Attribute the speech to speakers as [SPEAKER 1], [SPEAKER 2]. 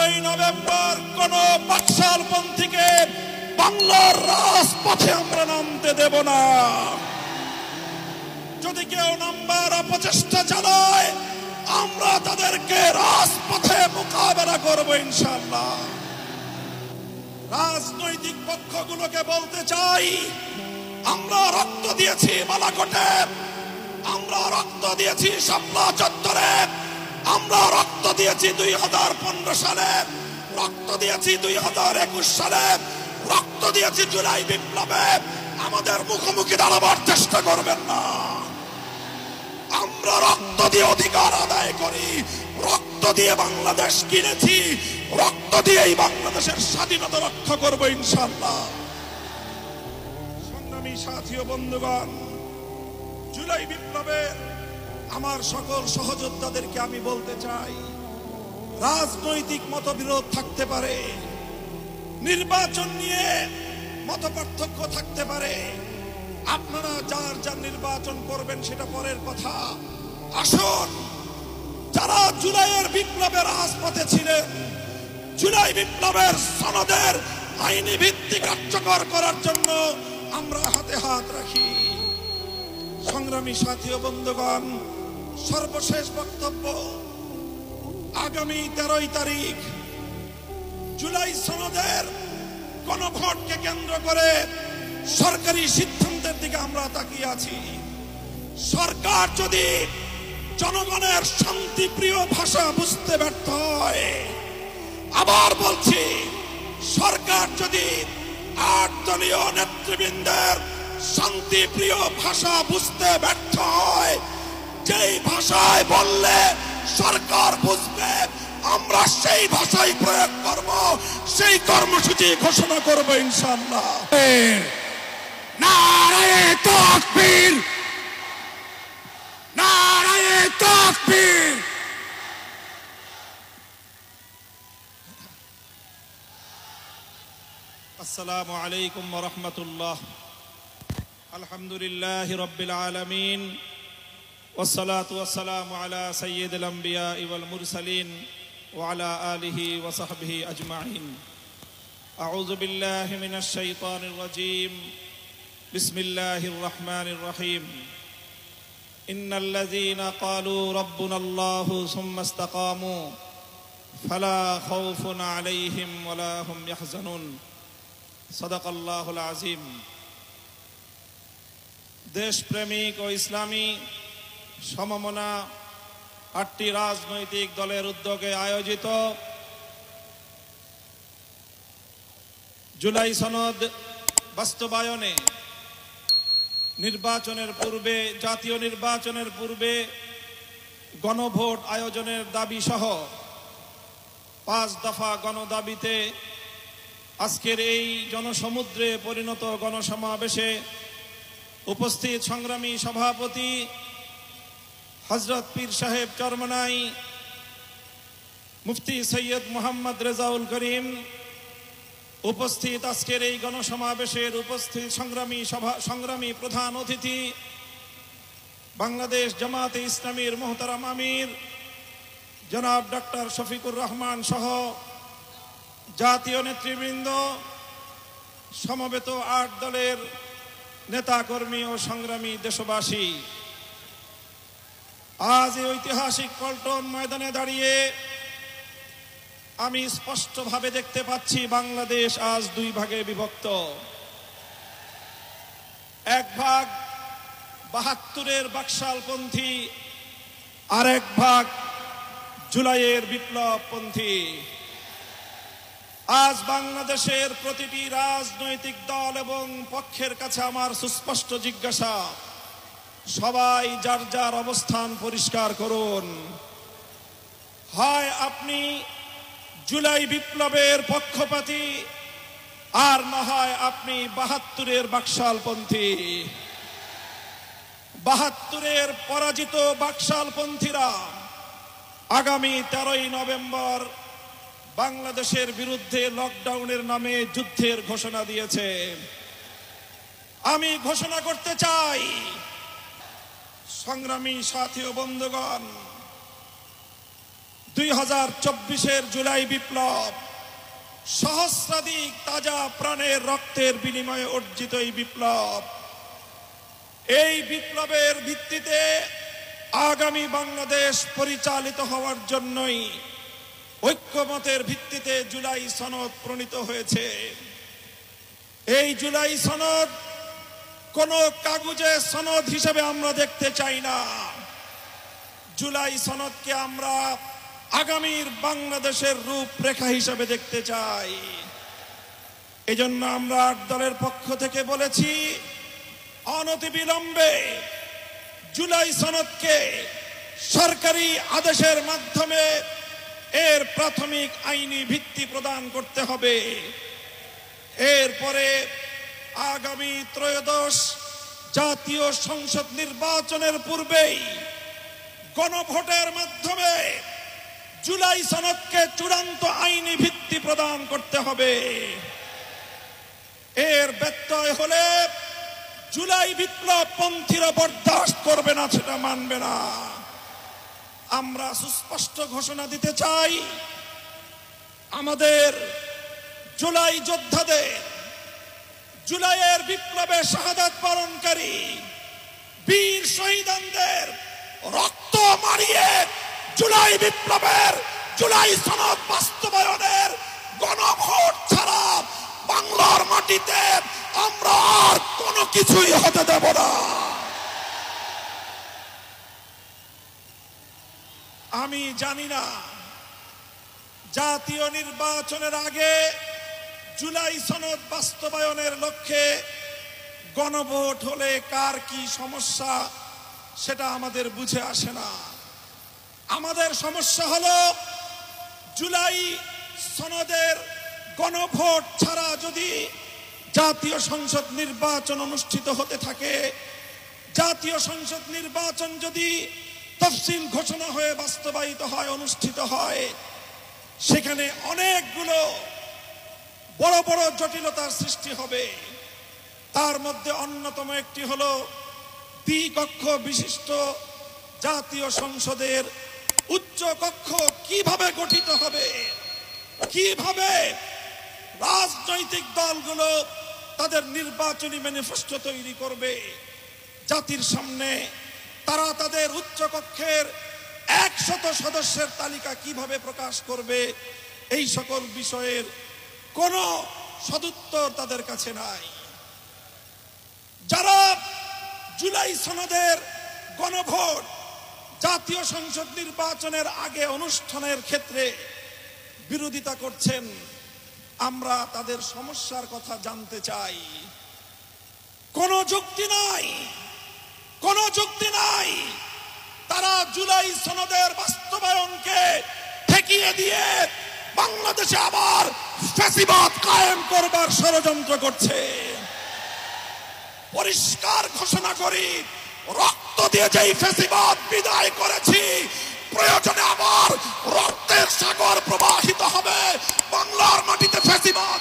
[SPEAKER 1] এই নভেম্বর কোন বাকশালপন্থীকে বাংলার রাজপথে আমরা নামতে দেব না। যদি কেউ নামবার অপচেষ্টা চালায় আমরা তাদেরকে রাজপথে মোকাবেলা করব ইনশাআল্লাহ। রাজনৈতিক পক্ষগুলোকে বলতে চাই, আমরা রক্ত দিয়েছি বালাকোটে, আমরা রক্ত দিয়েছি শাপলা চত্বরে, আমরা রক্ত দিয়েছি 2015 সালে, রক্ত দিয়েছি 2021 সালে, রক্ত দিয়েছি জুলাই বিপ্লবে। আমাদের মুখোমুখি দাঁড়াবার চেষ্টা করবেন না। আমরা রক্ত দিয়ে অধিকার আদায় করি, রক্ত দিয়ে বাংলাদেশ কিনেছি, রক্ত দিয়েই বাংলাদেশের স্বাধীনতা রক্ষা করবো ইনশাআল্লাহ। সংগ্রামী সাথী ও বন্ধুগণ, জুলাই বিপ্লবের আমার সকল সহযোদ্ধাদেরকে আমি বলতে চাই, রাজনৈতিক মতবিরোধ থাকতে পারে, নির্বাচন নিয়ে মতপার্থক্য থাকতে পারে, আপনারা যার যার নির্বাচন করবেন সেটা পরের কথা। আসুন, যারা জুলাইয়ের বিপ্লবের রাজপথে ছিলেন, জুলাই বিপ্লবের সনদের আইনি ভিত্তি কার্যকর করার জন্য আমরা হাতে হাত রাখি। সংগ্রামী সাথী ও বন্ধুগণ, সর্বশেষ বক্তব্য, আগামী 13 তারিখ জুলাই সনদের গণভোটকে কেন্দ্র করে সরকারি সিদ্ধান্তের দিকে আমরা তাকিয়ে আছি। সরকার যদি জনগণের শান্তিপ্রিয় ভাষা বুঝতে ব্যর্থ হয়, আবার বলছি, সরকার যদি 8 দলীয় নেতৃবৃন্দের শান্তিপ্রিয় ভাষা বুঝতে ব্যর্থ হয়, যেই ভাষায় বললে সরকার বুঝবে আমরা সেই ভাষাই প্রয়োগ করব, সেই কর্মসূচি ঘোষণা করব ইনশাআল্লাহ।
[SPEAKER 2] নারায়ে তাকবীর, নারায়ে তাকবীর।
[SPEAKER 1] আসসালামু আলাইকুম ওয়া রাহমাতুল্লাহ। আলহামদুলিল্লাহি রাব্বিল আলামিন, ওয়াসসালাতু ওয়াসসালামু আলা সাইয়্যিদিল আমবিয়া ওয়াল মুরসালিন ওয়া আলা আলিহি ওয়া সাহবিহি আজমাইন। আউযু বিল্লাহি মিনাশ শাইতানির রাজীম। বিসমিল্লাহির রহমানির রহিম। ইন্নাল্লাযীনা ক্বালু রাব্বুনাল্লাহু সুম্মা ইসতাকামু ফালা খাউফুন আলাইহিম ওয়ালা হুম ইয়াহজানুন। সাদাকাল্লাহুল আযীম। দেশপ্রেমিক ও ইসলামী সমমনা 8টি রাজনৈতিক দলের উদ্যোগে আয়োজিত জুলাই সনদ বাস্তবায়নে নির্বাচনের পূর্বে, জাতীয় নির্বাচনের পূর্বে গণভোট আয়োজনের দাবি সহ 5 দফা গণদাবিতে আজকের এই জনসমুদ্রে পরিণত গণসমাবেশে উপস্থিত সংগ্রামী সভাপতি হযরত পীর সাহেব চরমনাই, মুফতি সৈয়দ মোহাম্মদ রেজাউল করিম, উপস্থিত আজকের এই গণসমাবেশের উপস্থিত সংগ্রামী প্রধান অতিথি বাংলাদেশ জামাতে ইসলামীর মোহতারাম আমির জনাব ডক্টর শফিকুর রহমান সহ জাতীয় নেতৃবৃন্দ, সমবেত 8 দলের নেতাকর্মী ও সংগ্রামী দেশবাসী, আজ এই ঐতিহাসিক পল্টন ময়দানে দাঁড়িয়ে আমি স্পষ্টভাবে দেখতে পাচ্ছি বাংলাদেশ আজ 2 ভাগে বিভক্ত। এক ভাগ 72-এর বাকশালপন্থী, আরেক ভাগ জুলাইয়ের বিপ্লবপন্থী। আজ বাংলাদেশের প্রতিটি রাজনৈতিক দল এবং পক্ষের কাছে আমার সুস্পষ্ট জিজ্ঞাসা, সবাই যার যার অবস্থান পরিষ্কার করুন। হয় আপনি জুলাই বিপ্লবের পক্ষপাতী, আর না হয় আপনি 72-এর বাকশালপন্থী। 72-এর পরাজিত বাকশালপন্থীরা আগামী 13 নভেম্বর বাংলাদেশের বিরুদ্ধে লকডাউনের নামে যুদ্ধের ঘোষণা দিয়েছে। আমি ঘোষণা করতে চাই, সংগ্রামী সাথী ও বন্ধুগণ, 2024-এর জুলাই বিপ্লব সহস্রাধিক তাজা প্রাণের রক্তের বিনিময়ে অর্জিত এই বিপ্লব। এই বিপ্লবের ভিত্তিতে আগামী বাংলাদেশ পরিচালিত হওয়ার জন্যই ঐক্যমতের ভিত্তিতে জুলাই সনদ প্রণীত হয়েছে। এই জুলাই সনদ কোন কাগজে সনদ হিসেবে আমরা দেখতে চাই না। জুলাই সনদকে আমরা আগামীর বাংলাদেশের রূপরেখা হিসেবে দেখতে চাই। এজন্য আমরা ৮ দলের পক্ষ থেকে বলেছি, অনতিবিলম্বে জুলাই সনদকে সরকারি আদেশের মাধ্যমে এর প্রাথমিক আইনি ভিত্তি প্রদান করতে হবে। এরপরে আগামী ত্রয়োদশ জাতীয় সংসদ নির্বাচনের পূর্বেই গণভোটের মাধ্যমে জুলাই সনদকে চূড়ান্ত আইনি ভিত্তি প্রদান করতে হবে। এর ব্যত্যয় হলে জুলাই বিপ্লব পন্থীরা বরদাস্ত করবে না, সেটা মানবে না। আমরা সুস্পষ্ট ঘোষণা দিতে চাই, আমাদের জুলাই যোদ্ধাদের, জুলাইয়ের বিপ্লবে শাহাদাত বরণকারী বীর শহীদদের রক্ত মারিয়ে জুলাই বিপ্লবের, জুলাই সনদ বাস্তবায়নের গণভোট ছাড়া বাংলার মাটিতে আমরা আর কোনো কিছুই হতে দেব না। আমি জানি না জাতীয় নির্বাচনের আগে জুলাই সনদ বাস্তবায়নের লক্ষ্যে গণভোট হলে কার কি সমস্যা, সেটা আমাদের বুঝে আসে না। আমাদের সমস্যা হলো জুলাই সনদের গণভোট ছাড়া যদি জাতীয় সংসদ নির্বাচন অনুষ্ঠিত হতে থাকে, জাতীয় সংসদ নির্বাচন যদি তফসিল ঘোষণা হয়ে বাস্তবায়িত হয়, অনুষ্ঠিত হয়, সেখানে অনেকগুলো বড় বড় জটিলতার সৃষ্টি হবে। তার মধ্যে অন্যতম একটি হলো দ্বিকক্ষ বিশিষ্ট জাতীয় সংসদের উচ্চ কক্ষ কিভাবে গঠিত হবে, কিভাবে রাজনৈতিক দলগুলো তাদের নির্বাচনী ম্যানিফেস্টো তৈরি করবে, জাতির সামনে তারা তাদের উচ্চ কক্ষের 100 সদস্যের তালিকা কিভাবে প্রকাশ করবে, এই সকল বিষয়ের কোনো সদুত্তর তাদের কাছে নাই। যারা জুলাই সনদের গণভোট জাতীয় সংসদ নির্বাচনের আগে অনুষ্ঠানের ক্ষেত্রে বিরোধিতা করছেন, আমরা তাদের সমস্যার কথা জানতে চাই। কোনো যুক্তি নাই, কোনো যুক্তি নাই। তারা জুলাই সনদের বাস্তবায়নকে ঠেকিয়ে দিয়ে বাংলাদেশে আবার ফ্যাসিবাদ কায়েম করবার ষড়যন্ত্র করছে। পরিষ্কার ঘোষণা করি, রক্ত দিয়ে যেই ফ্যাসিবাদ বিদায় করেছি, প্রয়োজনে আবার রক্তের সাগর প্রবাহিত হবে, বাংলার মাটিতে ফ্যাসিবাদ